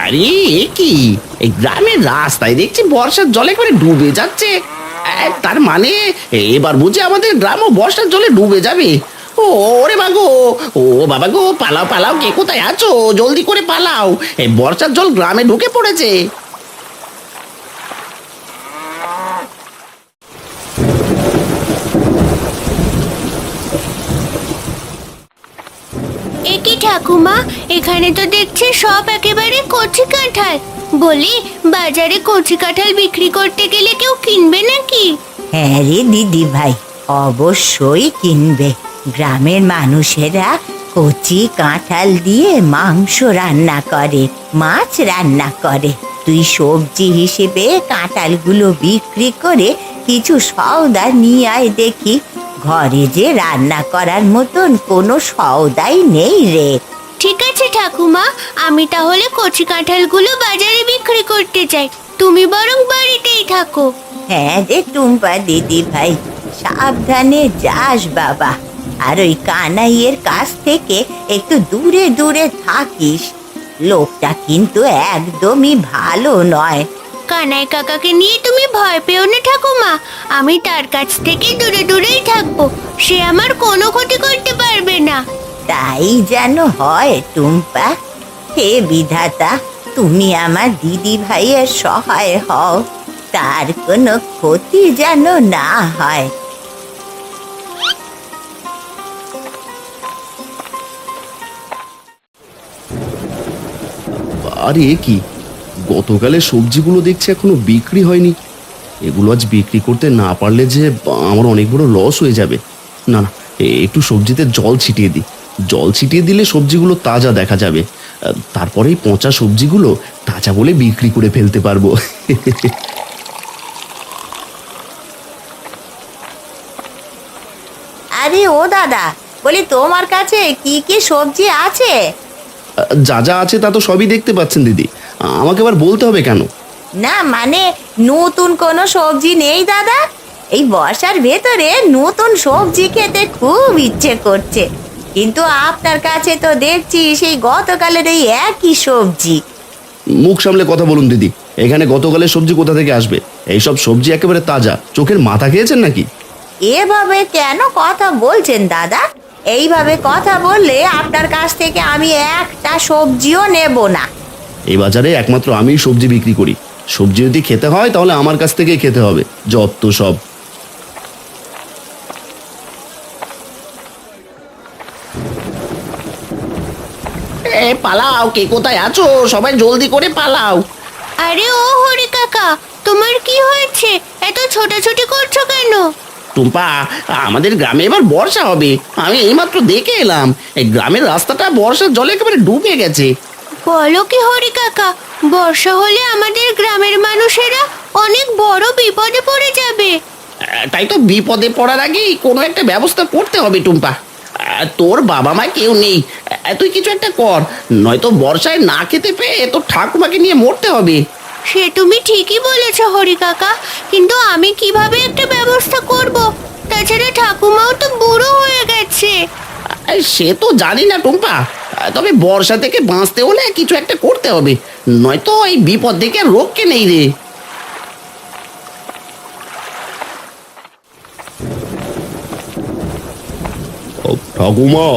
আরে এ কি, এই গ্রামের রাস্তায় দেখছি বর্ষার জলে করে ডুবে যাচ্ছে। তার মানে এবার বুঝি আমাদের গ্রামও বর্ষার জলে ডুবে যাবে। ও ওরে বাগো, ও বাবা গো, পালাও পালাও, কে কোথায় আছো, জলদি করে পালাও, এই বর্ষার জল গ্রামে ঢুকে পড়েছে। একি ঠাকুমা, এখানে তো দেখছি সব একেবারে কচি কাঁঠাল। বলি, বাজারে কচি কাঁঠাল বিক্রি করতে গেলে কেউ কিনবে নাকি? হ্যাঁ রে দিদি ভাই, অবশ্যই কিনবে। গ্রামের মানুষেরা কচি কাঁঠাল দিয়ে মাংস রান্না করে, মাছ রান্না করে। তুই সবজি হিসেবে কাঁঠালগুলো বিক্রি করে কিছু সওদা নিয়ে আয় দেখি। ঘরে যে রান্না করার মতন কোনো সওদাই নেই রে। ঠিক আছে ঠাকুমা, আমি তাহলে কচি কাঁঠালগুলো বাজারে বিক্রি করতে চাই, তুমি বরং বাড়িতেই থাকো। হ্যাঁ রে টুম্পা দিদি ভাই, সাবধানে যাস বাবা। আর ওই কানাইয়ের কাছ থেকে একটু দূরে দূরে থাকিস। লোকটা কিন্তু একদমই ভালো নয়। কানাই কাকাকে নিয়ে তুমি ভয় পেও না ঠাকুমা, আমি তার কাছ থেকে দূরে দূরেই থাকবো, সে আমার কোনো ক্ষতি করতে পারবে না। তাই যেন হয় টুম্পা। হে বিধাতা, তুমি আমার দিদি ভাইয়ের সহায় হও, তার কোনো ক্ষতি যেন না হয়। আরে এ কি, গতকালের সবজিগুলো দেখছি এখনো বিক্রি হয়নি। এগুলো আজ বিক্রি করতে না পারলে যে আমার অনেক বড় লস হয়ে যাবে। না না, একটু সবজিতে জল ছিটিয়ে দিই, জল ছিটিয়ে দিলে সবজিগুলো তাজা দেখা যাবে। তারপরেই পচা সবজিগুলো তাজা বলে বিক্রি করে ফেলতে পারবো। আরে ও দাদা, বলি তোমার কাছে কি কি সবজি আছে? যা যা আছে তা তো সবই দেখতে পাচ্ছেন দিদি, আমাকে আবার বলতে হবে কেন? না মানে নতুন কোনো সবজি নেই দাদা? এই বর্ষার ভেতরে নতুন সবজি খেতে খুব ইচ্ছে করছে, কিন্তু আপনার কাছে তো দেখছি সেই গতকালের এই একই সবজি। মুখ সামলে কথা বলুন দিদি, এখানে গতকালের সবজি কোথা থেকে আসবে? এইসব সবজি একেবারে তাজা, চোখের মাথা খেয়েছেন নাকি? এভাবে কেন কথা বলছেন দাদা? এইভাবে কথা বললে আপনার কাছ থেকে আমি একটা সবজিও নেব না। এই বাজারে একমাত্র আমিই সবজি বিক্রি করি, সবজি যদি খেতে হয় তাহলে আমার কাছ থেকেই খেতে হবে, যত সব। পালাও, কে কোথায় আছো, সবাই জলদি করে পালাও। আরে ও হরি কাকা, তোমার কি হয়েছে, এত ছোটাছুটি করছো কেন? টুম্পা, আমাদের গ্রামে এবার বর্ষা হবে, আমি এইমাত্র দেখে এলাম, এই গ্রামের রাস্তাটা বর্ষার জলে একেবারে ডুবে গেছে। বলো কি হরি কাকা, বর্ষা হলে আমাদের গ্রামের মানুষেরা অনেক বড় বিপদে পড়ে যাবে। তাই তো বিপদে পড়ার আগেই কোনো একটা ব্যবস্থা করতে হবে টুম্পা। তোর বাবা মা কেউ নেই, তুই কিছু একটা কর, নয়তো বর্ষায় না খেতে পেয়ে তোর ঠাকুমাকে নিয়ে মরতে হবে। সে তুমি ঠিকই বলেছ হরি কাকা, কিন্তু আমি কিভাবে একটা ব্যবস্থা করব? তাছাড়া ঠাকুমাও তো বুড়ো হয়ে গেছে। সে তো জানি না টুম্পা, তবে বর্ষা থেকে বাঁচতে হলে কিছু একটা করতে হবে, নয়তো এই বিপদ থেকে আর রক্ষে নেই রে। ঠাকুমা,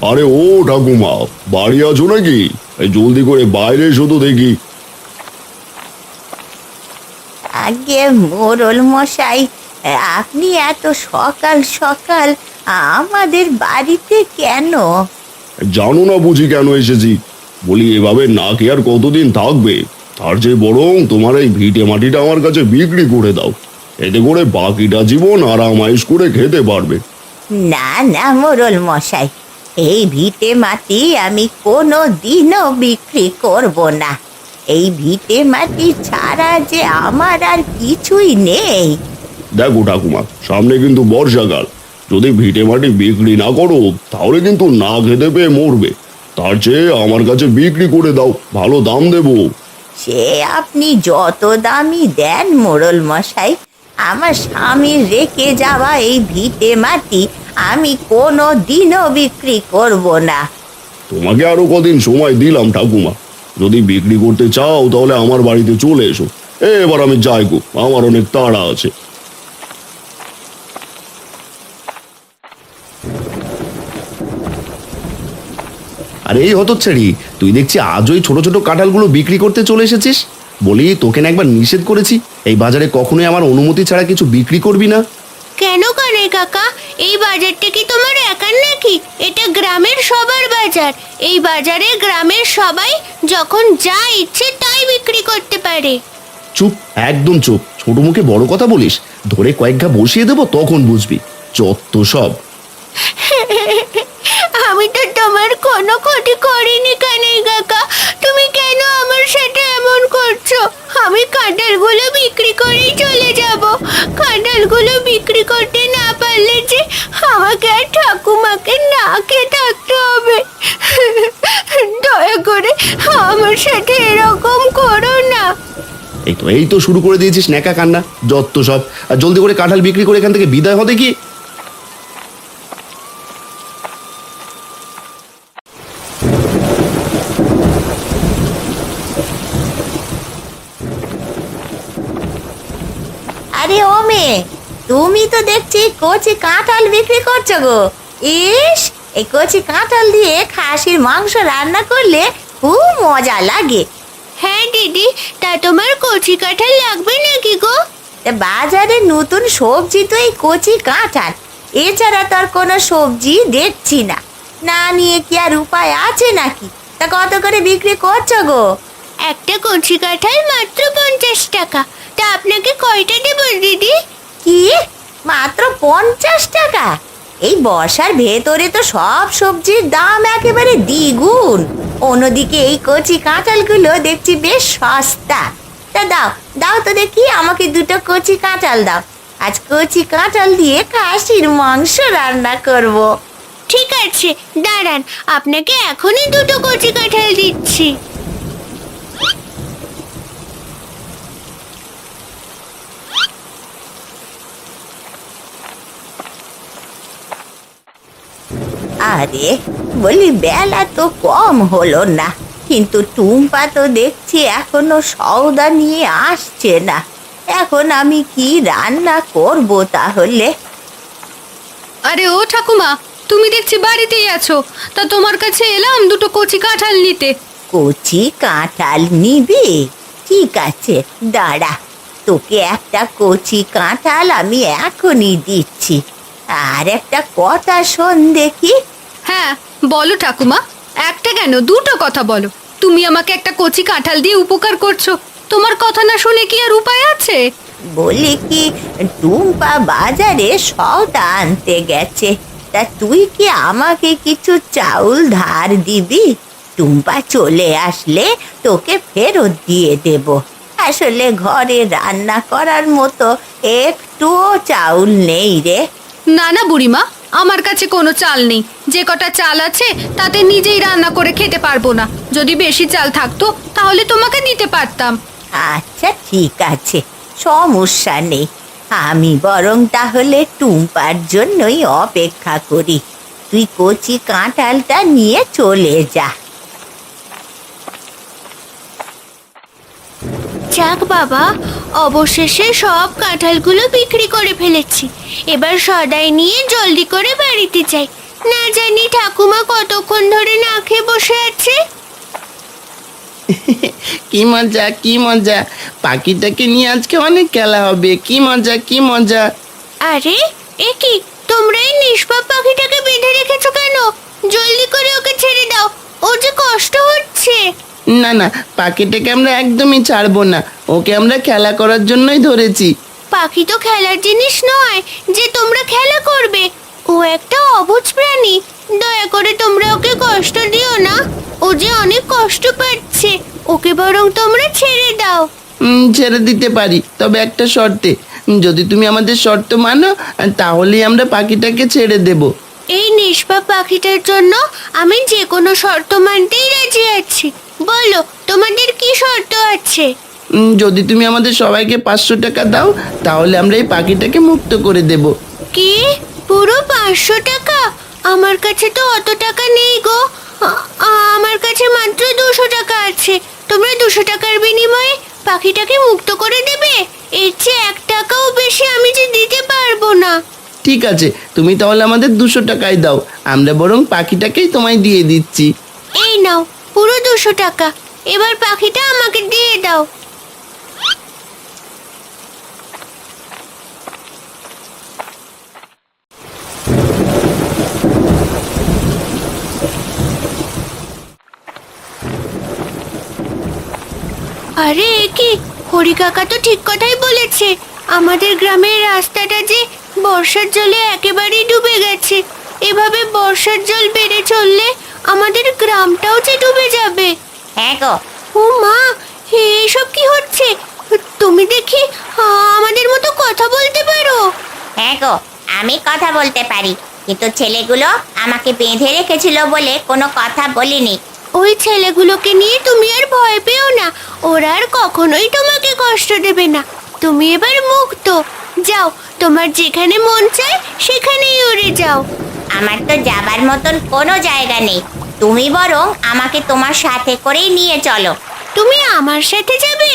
আরে ও ঠাকুমা, বাড়ি আছো নাকি? এই জলদি করে বাইরে এসো তো দেখি। আগে মোড়ল মশাই, আপনি এত সকাল সকাল আমাদের বাড়িতে কেন? জানো না বুঝি কেন এসেছি? বলি এভাবে না কি আর কতদিন থাকবে? তার চেয়ে বরং তোমার এই ভিটে মাটিটা আমার কাছে বিক্রি করে দাও, এতে করে বাকিটা জীবন আরামাইশ করে খেতে পারবে। না না মোড়ল মশাই, এই ভিটে মাটি আমি কোনো দিনও বিক্রি করব না। এই ভিটে মাটি ছাড়া যে আমার আর কিছুই নেই। দেখো ঠাকুমা, সামনে কিন্তু বর্ষাকাল, যদি ভিটে মাটি বিক্রি না করো তাহলে কিন্তু না খেতে পেয়ে মরবে। তার চেয়ে আমার কাছে বিক্রি করে দাও, ভালো দাম দেবো। সে আপনি যত দামই দেন মোড়ল মশাই, আমার স্বামীর রেখে যাওয়া এই ভিটে মাটি আমি কোনো দিনও বিক্রি করব না। তোমাকে আরো কদিন সময় দিলাম ঠাকুমা, যদি বিক্রি করতে চাও তাহলে আমার বাড়িতে চলে এসো। এবার আমি যাই গো, আমার অনেক তাড়া আছে। আরে এই হতচ্ছাড়ি, তুই দেখছি আজ ওই ছোট ছোট কাঁঠালগুলো বিক্রি করতে চলে এসেছিস। বলি, তোকে না একবার নিষেধ করেছি এই বাজারে কখনোই আমার অনুমতি ছাড়া কিছু বিক্রি করবি না? কেন কানাই কাকা, এই বাজারটা কি তোমার একার নাকি? এটা গ্রামের সবার বাজার। এই বাজারে গ্রামের সবাই যখন যা ইচ্ছে তাই বিক্রি করতে পারে। চুপ, একদম চুপ। ছোট মুখে বড় কথা বলিস, ধরে কয়েক ঘা বসিয়ে দেবো, তখন বুঝবি। যত সব। আমি তো তোমার কোনো ক্ষতি করিনি কানাই কাকা, তুমি কেন আমার সাথে এমন করছো? আমি কাঁঠালগুলো বিক্রি করেই চলে যাব। কাঁঠালগুলো বিক্রি করতে না পারলে যে আমাকে আর ঠাকুমাকে না খেয়ে থাকতে হবে। দয়া করে আমার সাথে এরকম করো না। এই তো শুরু করে দিয়েছিস ন্যাকা কান্না, যত সব। আর জলদি করে কাঁঠাল বিক্রি করে এখান থেকে বিদায় হতে কি। আরে ও মেয়ে, তুমি তো দেখছি কচি কাঁঠাল বিক্রি করছো গো। ইস, এই কচি কাঁঠাল দিয়ে খাসির মাংস রান্না করলে খুব মজা লাগে। হ্যাঁ দিদি, তা তোমার কচি কাঁঠাল লাগবে নাকি গো? তা বাজারে নতুন সবজি তো এই কচি কাঁঠাল, এছাড়া তো আর কোনো সবজি দেখছি না। না নিয়ে কি আর উপায় আছে নাকি? তা কত করে বিক্রি করছো গো? একটা কচি কাঁঠাল মাত্র 50 টাকা। তা আপনাকে কয়টা দেবো দিদি? কি, মাত্র 50 টাকা? এই বর্ষার ভেতরে তো সব সবজির দাম একেবারে দ্বিগুণ। অন্যদিকে এই কচি কাঁঠালগুলো দেখছি বেশ সস্তা। তা দাও দাও তো দেখি, আমাকে দুটো কচি কাঁঠাল দাও। আজ কচি কাঁঠাল দিয়ে খাসির মাংস রান্না করব। ঠিক আছে, দাঁড়ান, আপনাকে এখনই দুটো কচি কাঁঠাল দিচ্ছি। আরে বলি, বেলা তো কম হলো না, কিন্তু টুম্পা তো দেখছি এখনো সওদা নিয়ে আসছে না। এখন আমি কি রান্না করব তাহলে? আরে ও ঠাকুমা, তুমি দেখছি বাড়িতেই আছো। তা তোমার কাছে এলাম দুটো কচি কাঁঠাল নিতে। কচি কাঁঠাল নিবি? ঠিক আছে, দাঁড়া, তোকে একটা কচি কাঁঠাল আমি এখনই দিচ্ছি। আর একটা কথা শোন দেখি। হ্যাঁ বলো ঠাকুমা, একটা কেন, দুটো কথা বলো। তুমি আমাকে একটা কচি কাঁঠাল দিয়ে উপকার করছো, তোমার কথা না শুনে কি আর উপায় আছে? বলি কি, টুম্পা বাজারে সওদা আনতে গেছে, তা তুই কি আমাকে কিছু চাউল ধার দিবি? টুম্পা চলে আসলে তোকে ফেরত দিয়ে দেব। আসলে ঘরে রান্না করার মতো একটুও চাউল নেই রে। না না বুড়িমা, আমার কাছে কোনো চাল নেই। যে কটা চাল আছে তাতে নিজেই রান্না করে খেতে পারবো না। যদি বেশি চাল থাকতো তাহলে তোমাকে দিতে পারতাম। আচ্ছা ঠিক আছে, সমস্যা নেই। আমি বরং তাহলে টুম্পার জন্যই অপেক্ষা করি। তুই কচি কাঁঠালটা নিয়ে চলে যা। যাক বাবা, অবশেষে সব কাঁঠালগুলো বিক্রি করে ফেলেছি। এবার সদাই নিয়ে জলদি করে বাড়িতে যাই। না জানি ঠাকুমা কতক্ষণ ধরে না খেয়ে বসে আছে। কি মজা কি মজা, পাখিটাকে নিয়ে আজকে অনেক খেলা হবে। কি মজা কি মজা। আরে এ কি, তোমরা এই নিষ্পাপ পাখিটাকে বেঁধে রেখেছো কেন? জলদি করে ওকে ছেড়ে দাও, ওর যে কষ্ট হচ্ছে। না না, পাখিটাকে আমরা একদমই ছাড়বো না। ওকে আমরা খেলা করার জন্যই ধরেছি। পাখি তো খেলার জিনিস নয় যে তোমরা খেলা করবে। ও একটা অবুঝ প্রাণী। দয়া করে তোমরা ওকে কষ্ট দিও না, ও যে অনেক কষ্ট পাচ্ছে। ওকে বরং তোমরা ছেড়ে দাও। ছেড়ে দিতে পারি, তবে একটা শর্তে। যদি তুমি আমাদের শর্ত মানো তাহলেই আমরা পাখিটাকে ছেড়ে দেব। এই নিষ্পাপ পাখিটার জন্য আমি যে কোনো শর্ত মানতেই রাজি আছি। বলো, তোমাদের কি শর্ত আছে? যদি তুমি আমাদের সবাইকে 500 টাকা দাও তাহলে আমরা এই পাখিটাকে মুক্ত করে দেব। কি, পুরো 500 টাকা? আমার কাছে তো অত টাকা নেই গো। আমার কাছে মাত্র 200 টাকা আছে। তোমরা 200 টাকার বিনিময়ে পাখিটাকে মুক্ত করে দেবে? এর চেয়ে 1 টাকাও বেশি আমি যে দিতে পারবো না। ঠিক আছে, তুমি তাহলে আমাদের 200 টাকাই দাও, আমরা বরং পাখিটাকেই তোমায় দিয়ে দিচ্ছি। এই নাও পুরো 200 টাকা। এবার পাখিটা আমাকে দিয়ে দাও। আরে এ কি, হরি কাকা তো ঠিক কথাই বলেছে। আমাদের গ্রামের রাস্তাটা যে বর্ষার জলে একেবারেই ডুবে গেছে। এভাবে বর্ষার জল বেড়ে চললে আমাদের গ্রামটাও যে ডুবে যাবে। হ্যাঁ গো, ও মা, এসব কি হচ্ছে? তুমি দেখি আমাদের মতো কথা বলতে পারো? হ্যাঁ গো, আমি কথা বলতে পারি, কিন্তু ছেলেগুলো আমাকে বেঁধে রেখেছিল বলে কোনো কথা বলিনি। ওই ছেলেগুলোকে নিয়ে তুমি আর ভয় পেও না, ওরা আর কখনোই তোমাকে কষ্ট দেবে না। তুমি এবার মুক্ত, যাও, তোমার যেখানে মন চায় সেখানেই উড়ে যাও। আমার তো যাবার মতন কোনো জায়গা নেই, তুমি বরং আমাকে তোমার সাথে করেই নিয়ে চলো। তুমি আমার সাথে যাবে?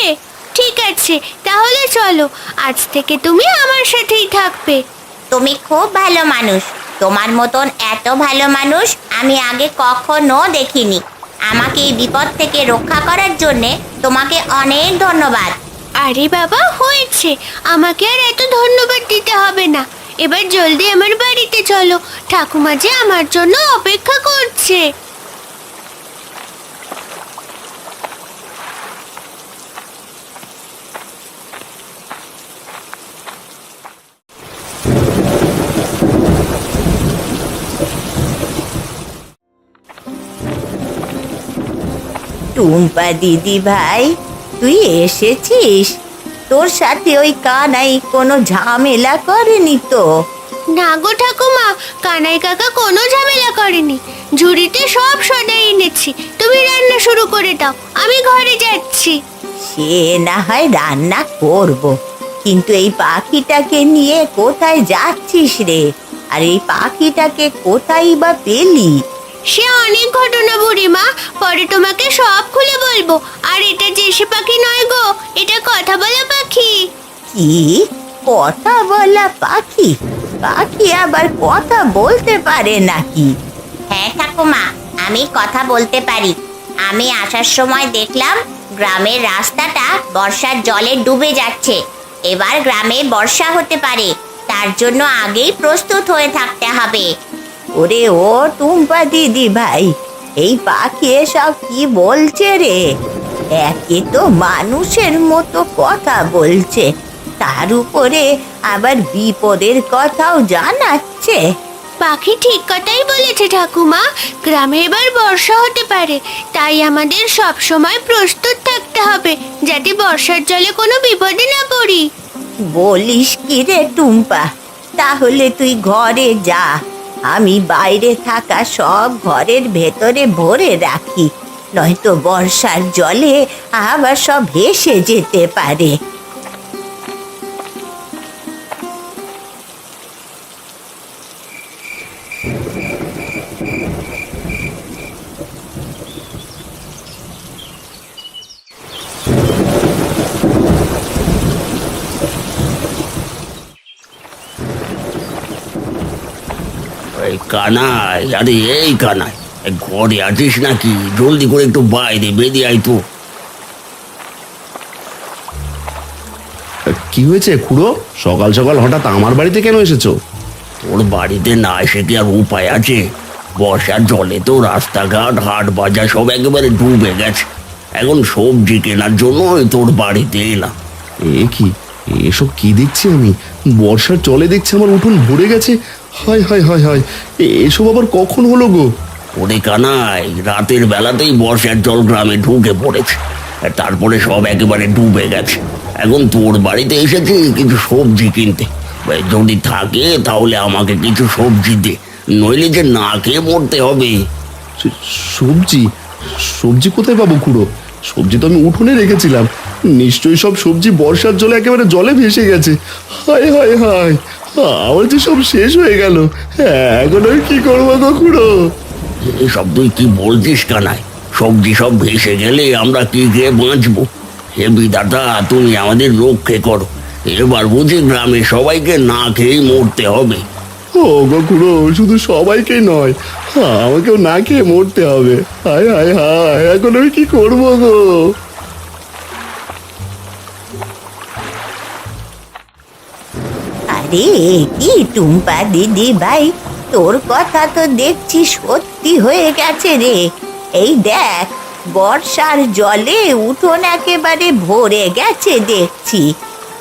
ঠিক আছে, তাহলে চলো, আজ থেকে তুমি আমার সাথেই থাকবে। তুমি খুব ভালো মানুষ, তোমার মতন এত ভালো মানুষ আমি আগে কখনো দেখিনি। আমাকে এই বিপদ থেকে রক্ষা করার জন্যে তোমাকে অনেক ধন্যবাদ। আরে বাবা, হয়েছে, আমাকে আর এত ধন্যবাদ দিতে হবে না। এবার জলদি আমার বাড়িতে চলো, ঠাকুমা যে আমার জন্য অপেক্ষা করছে। টুম্পা দিদি ভাই, তুই এসেছিস? তোর সাথে ওই কানাই কোনো ঝামেলা করেনি তো? না গো ঠাকুমা, কানাই কাকা কোনো ঝামেলা করেনি। ঝুড়িতে সব সদাই এনেছি, তুমি রান্না শুরু করে দাও, আমি ঘরে যাচ্ছি। সে না হয় রান্না করব, কিন্তু এই পাখিটাকে নিয়ে কোথায় যাচ্ছিস রে? আর এই পাখিটাকে কোথায় বা পেলি? সে অনেক ঘটনা বুড়িমা, পরে তোমাকে সব খুলে বলবো। আর এটা দেশি পাখি নয় গো, এটা কথা বলা পাখি। কি কথা বলা পাখি? পাখি আবার কথা বলতে পারে নাকি? হ্যাঁ ঠাকুমা, আমি কথা বলতে পারি। আমি আসার সময় দেখলাম গ্রামের রাস্তাটা বর্ষার জলে ডুবে যাচ্ছে। এবার গ্রামে বর্ষা হতে পারে, তার জন্য আগেই প্রস্তুত হয়ে থাকতে হবে। ওরে ও টুম্পা দিদি ভাই, এই পাখি এসব কি বলছে রে? একে তো মানুষের মতো কথা বলছে, তার উপরে আবার বিপদের কথাও জানাচ্ছে। পাখি ঠিক কথাই বলেছে ঠাকুমা, গ্রামে এবার বর্ষা হতে পারে, তাই আমাদের সব সময় প্রস্তুত থাকতে হবে, যাতে বর্ষার জলে কোনো বিপদে না পড়ি। বলিস কি রে টুম্পা? তাহলে তুই ঘরে যা, আমি বাইরে থাকা সব ঘরের ভেতরে ভরে রাখি, নয়তো বর্ষার জলে আবার সব ভেসে যেতে পারে। এই কানাই, আরে এই কানাই, এই ঘরে আছিস নাকি? জলদি করে একটু বাইরে বেরিয়ে আয় তো। কি হয়েছে খুড়ো? সকাল সকাল হঠাৎ আমার বাড়িতে কেন এসেছো? তোর বাড়িতে না এসে কি আর উপায় আছে? বর্ষার জলে তো রাস্তাঘাট, হাট বাজার সব একেবারে ডুবে গেছে। এখন সবজি কেনার জন্য তোর বাড়িতে এলাম। এ কি, এসব কি দেখছি আমি? বর্ষার জলে দেখছি আমার উঠোন ভরে গেছে। হায় হায় হায় হায়, এসব আবার কখন হলো গো? ওরে কানাই, রাতের বেলাতেই বর্ষার জল গ্রামে ঢুকে পড়েছে, আর তারপরে সব একেবারে ডুবে গেছে। এখন তোর বাড়িতে এসেছি কিছু সবজি কিনতে। যদি থাকে তাহলে আমাকে কিছু সবজি দে, নইলে যে না খেয়ে মরতে হবে। সবজি? সবজি কোথায় পাবো খুড়ো? সবজি তো আমি উঠোনে রেখেছিলাম, নিশ্চয়ই সব সবজি বর্ষার জলে একেবারে জলে ভেসে গেছে। হায় হায় হায়, আমার যে সব শেষ হয়ে গেল। এখন আমি কি করবো গো খুড়ো? এসব তুই কি বলছিস কানাই? সবজি সব ভেসে গেলে আমরা কি খেয়ে বাঁচবো? হে বিধাতা, তুমি আমাদের রক্ষে করো। এবার বুঝি গ্রামে সবাইকে না খেয়েই মরতে হবে। ও গো খুড়ো, শুধু সবাইকে নয়, আমাকেও না খেয়ে মরতে হবে। হায় হায় হায়, এখন আমি কি করবো গো? আরে কি টুম্পা দিদি ভাই, তোর কথা তো দেখছি সত্যি হয়ে গেছে রে। এই দেখ, বর্ষার জলে উঠোন একেবারে ভরে গেছে দেখছি।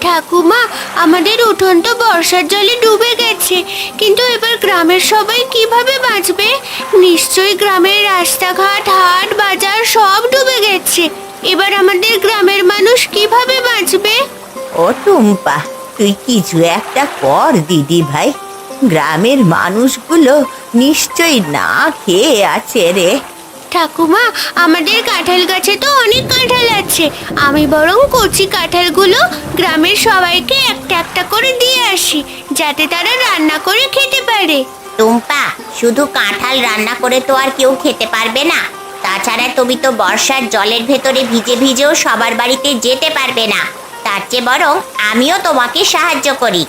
ঠাকুমা, আমাদের উঠোন তো বর্ষার জলে ডুবে গেছে, কিন্তু এবার গ্রামের সবাই কিভাবে বাঁচবে? নিশ্চয়ই গ্রামের রাস্তাঘাট, হাট, বাজার সব ডুবে গেছে। এবার আমাদের গ্রামের মানুষ কিভাবে বাঁচবে? ও টুম্পা, তুই কিছু একটা কর দিদি ভাই। গ্রামের মানুষগুলো নিশ্চয়ই না খেয়ে আছে রে। ঠাকুমা, আমাদের কাঁঠাল গাছে তো অনেক কাঁঠাল আছে। আমি বরং কচি কাঁঠালগুলো গ্রামের সবাইকে একটা একটা করে দিয়ে আসি, যাতে তারা রান্না করে খেতে পারে। টুম্পা, শুধু কাঁঠাল রান্না করে তো আর কেউ খেতে পারবে না। তাছাড়া তুমি তো বর্ষার জলের ভেতরে ভিজে ভিজেও সবার বাড়িতে যেতে পারবে না। তার চেয়ে বরং আমিও তোমাকে সাহায্য করি।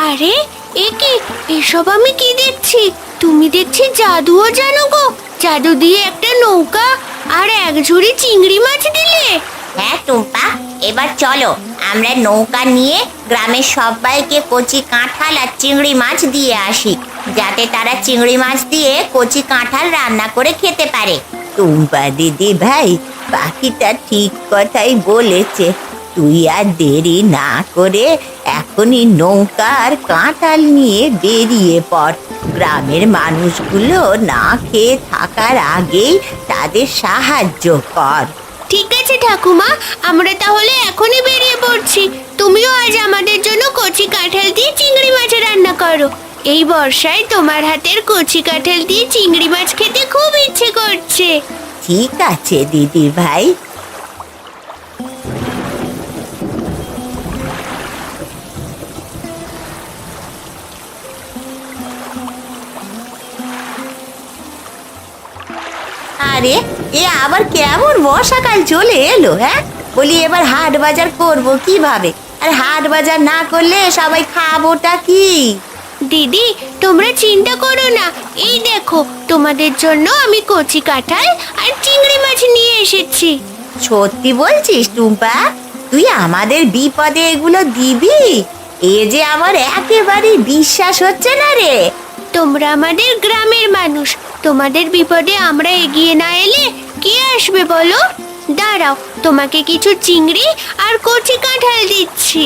আরে, এ কি? এসব আমি কি দেখছি? তুমি দেখছি জাদুও জানো গো। জাদু দিয়ে একটা নৌকা আর এক ঝুড়ি চিংড়ি মাছ দিলে। হ্যাঁ টুম্পা, এবার চলো আমরা নৌকা নিয়ে গ্রামের সবাইকে কচি কাঁঠাল আর চিংড়ি মাছ দিয়ে আসি, যাতে তারা চিংড়ি মাছ দিয়ে কচি কাঁঠাল রান্না করে খেতে পারে। টুম্পা দিদি ভাই, পাখিটা ঠিক কথাই বলেছে। তুই আর দেরি না করে এখনই নৌকা আর কাঁঠাল নিয়ে বেরিয়ে পড়। গ্রামের মানুষগুলো না খেয়ে থাকার আগেই তাদের সাহায্য কর। ঠিক আছে ঠাকুমা, আমরা তাহলে এখনই বেরিয়ে পড়ছি। তুমিও আজ আমাদের জন্য কচি কাঁঠাল দিয়ে চিংড়ি মাছ রান্না করো। এই বর্ষায় তোমার হাতের কচি কাঁঠাল দিয়ে চিংড়ি মাছ খেতে খুব ইচ্ছে করছে। ঠিক আছে দিদি ভাই। আরে, এ আবার কেমন বর্ষাকাল চলে এলো? হ্যাঁ, বলি এবার হাট বাজার করব কিভাবে? আর হাট বাজার না করলে সবাই খাবোটা কি? দিদি, তোমরা চিন্তা করো না। এই দেখো, তোমাদের জন্য আমি কচি কাঁঠাল আর চিংড়ি মাছ নিয়ে এসেছি। সত্যি বলছিস টুম্পা? তুই আমাদের বিপদে এগুলো দিবি? এ যে আমার একেবারে বিশ্বাস হচ্ছে না রে। তোমরা আমাদের গ্রামের মানুষ, তোমাদের বিপদে আমরা এগিয়ে না এলে কে আসবে বলো? দাঁড়াও, তোমাকে কিছু চিংড়ি আর কচি কাঁঠাল দিচ্ছি।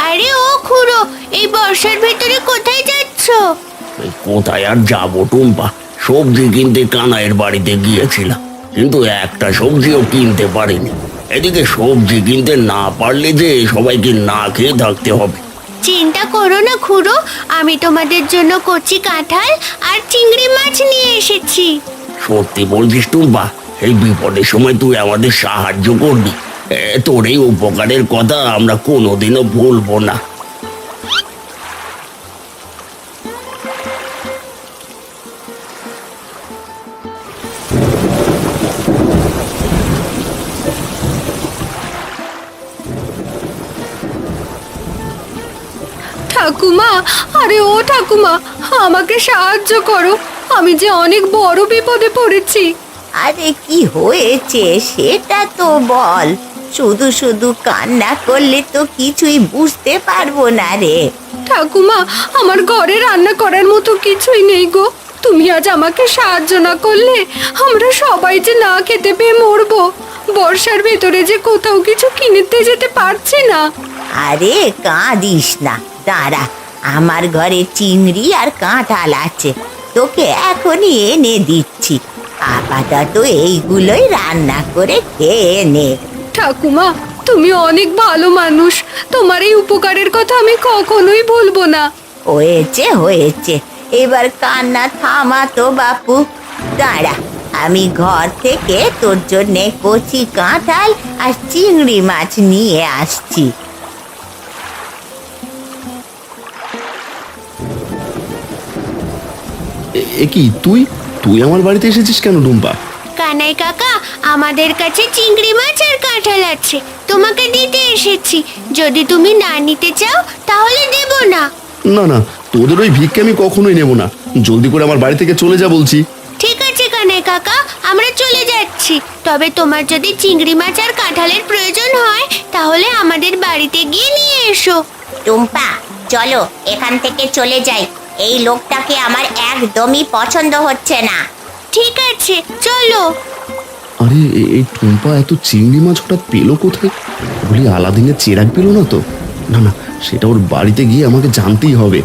আরে ও খুড়ো, এই বর্ষার ভেতরে কোথায় যাচ্ছ? কোথায় আর যাবো টুম্পা, সবজি কিনতে কানাইয়ের বাড়িতে গিয়েছিলাম, কিন্তু একটা সবজিও কিনতে পারিনি। এদিকে সবজি কিনতে না পারলে যে সবাইকে না খেয়ে থাকতে হবে। চিন্তা করো না খুড়ো, আমি তোমাদের জন্য কচি কাঁঠাল আর চিংড়ি মাছ নিয়ে এসেছি। সত্যি বলছিস টুম্পা? এই বিপদের সময় তুই আমাদের সাহায্য করবি। তোর এই উপকারের কথা আমরা কোনোদিনও ভুলবো না। ঠাকুমা, আরে ও ঠাকুমা, আমাকে সাহায্য করো। আমি যে অনেক বড় বিপদে পড়েছি। আরে কি হয়েছে সেটা তো বল। শুধু শুধু কান্না করলে তো কিছুই বুঝতে পারবো না রে। ঠাকুমা, আমার ঘরে রান্না করার মতো কিছুই নেই গো। তুমি আজ আমাকে সাহায্য না করলে আমরা সবাই যে না খেতে পেয়ে মরবো। বর্ষার ভেতরে যে কোথাও কিছু কিনতে যেতে পারছি না। আরে কাঁদিস না, দাঁড়া, আমার ঘরে চিংড়ি আর কাঁঠাল আছে, তোকে এখনই এনে দিচ্ছি। আপাতত এইগুলোই রান্না করে খেয়ে নে। ঠাকুমা, তুমি অনেক ভালো মানুষ। তোমার এই উপকারের কথা আমি কখনোই ভুলবো না। হয়েছে হয়েছে, এবার কান্না থামা তো বাপু। দাঁড়া, আমি ঘর থেকে তোর জন্যে কচি কাঁঠাল আর চিংড়ি মাছ নিয়ে আসছি। এ কি, তুই তুই আমার বাড়িতে এসেছিস কেন টুম্পা? কানাই কাকা, আমাদের কাছে চিংড়ি মাছ আর কাঁঠাল আছে, তোমাকে দিতে এসেছি। যদি তুমি না নিতে চাও তাহলে দেব না। না না, তোদের ওই ভিক্ষে আমি কখনোই নেব না। জলদি করে আমার বাড়ি থেকে চলে যা বলছি। ঠিক আছে কানাই কাকা, আমরা চলে যাচ্ছি। তবে তোমার যদি চিংড়ি মাছ আর কাঁঠালের প্রয়োজন হয় তাহলে আমাদের বাড়িতে গিয়ে নিয়ে এসো। টুম্পা, চলো এখান থেকে চলে যাই। এই লোকটাকে আমার একদমই পছন্দ হচ্ছে না। ঠিক আছে, চলো। আরে এই টুম্পা এত চিংড়ি মাছ হঠাৎ পেলো কোথায়? বলি আলাদিনের চেরাগ পেলো না তো? না না, সেটা ওর বাড়িতে গিয়ে আমাকে জানতেই হবে।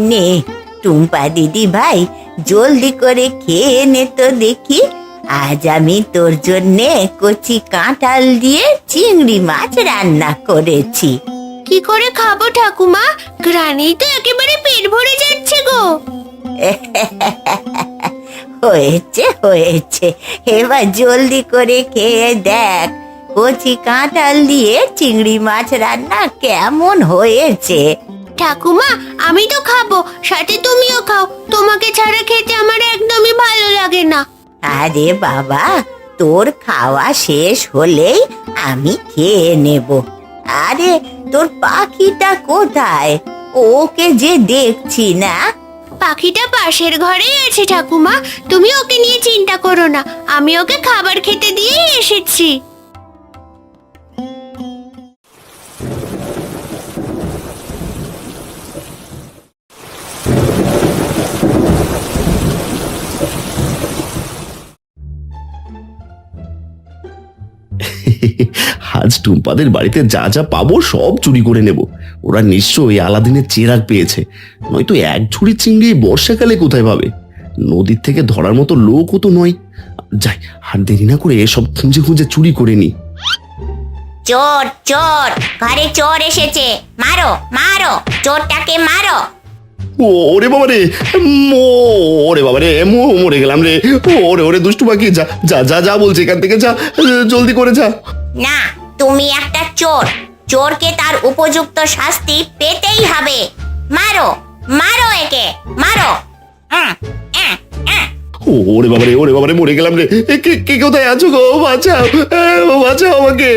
নে টুম্পা দিদি ভাই, জলদি করে খেয়ে নে তো দেখি। আজ আমি তোর জন্যে কচি কাঁঠাল দিয়ে চিংড়ি মাছ রান্না করেছি। কি করে খাবো ঠাকুমা? ঘ্রাণেই তো একেবারে পেট ভরে যাচ্ছে গো। হয়েছে হয়েছে, এবার জলদি করে খেয়ে দেখ কচি কাঁঠাল দিয়ে চিংড়ি মাছ রান্না কেমন হয়েছে। ঠাকুমা, আমি তো খাবো, সাথে তুমিও খাও। তোমাকে ছাড়া খেতে আমার একদমই ভালো লাগে না। আরে বাবা, তোর খাওয়া শেষ হলেই আমি খেয়ে নেব। আরে তোর পাখিটা কোথায়? ওকে যে দেখছি না। পাখিটা পাশের ঘরেই আছে ঠাকুমা, তুমি ওকে নিয়ে চিন্তা করো না। আমি ওকে খাবার খেতে দিয়েই এসেছি। আজ টুম্পাদের বাড়িতে যা যা পাবো সব চুরি করে নেব। ওরা নিশ্চয়ই আলাদিনের চেরাগ পেয়েছে, নয়তো এক ঝুড়ি চিংড়ি বর্ষাকালে কোথায় পাবে? নদীর থেকে ধরার মতো লোকও তো নয়। যাই, আর দেরি না করে সব খুঁজে খুঁজে চুরি করে নি। চোর চোর, ঘরে চোর এসেছে। মারো মারো, চোরটাকে মারো। ওরে বাবা রে, ওরে বাবা রে, মরে গেলাম রে। ওরে ওরে দুষ্টু পাখি, যা যা যা যা বলছে এখান থেকে যা, জলদি করে যা। না, তুমি একটা চোর। চোরকে তার উপযুক্ত শাস্তি পেতেই হবে। মারো মারো, একে মারো। ওরে বাবা রে, ওরে বাবা রে, মরে গেলাম রে। কে কে কোথায় আছো গো? বাঁচাও, বাঁচাও আমাকে।